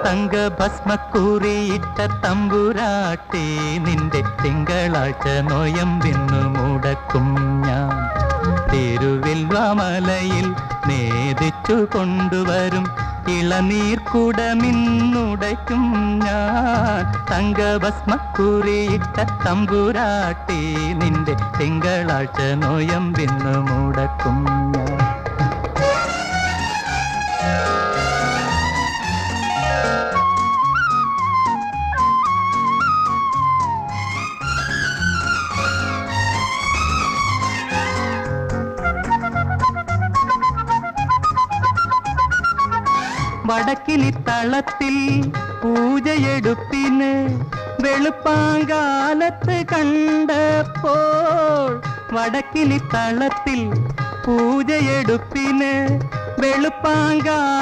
തങ്കഭസ്മക്കുറിയിട്ട തമ്പുരാട്ടി നിന്റെ തിങ്കളാഴ്ച നോയമ്പിന്നു മുടക്കും ഞാൻ. തിരുവിൽവാമലയിൽ നേദിച്ചു കൊണ്ടുവരും ഇളനീർക്കുടമിന്നുടയ്ക്കും ഞാൻ. തങ്കഭസ്മക്കുറിയിട്ട തമ്പുരാട്ടി നിന്റെ തിങ്കളാഴ്ച നോയമ്പിന്നു മുടക്കും ഞാൻ. വടക്കിലി തളത്തിൽ പൂജയെടുപ്പിന് വെളുപ്പാങ്കാലത്ത് കണ്ടപ്പോൾ, വടക്കിലി തളത്തിൽ പൂജയെടുപ്പിന് വെളുപ്പാങ്കാല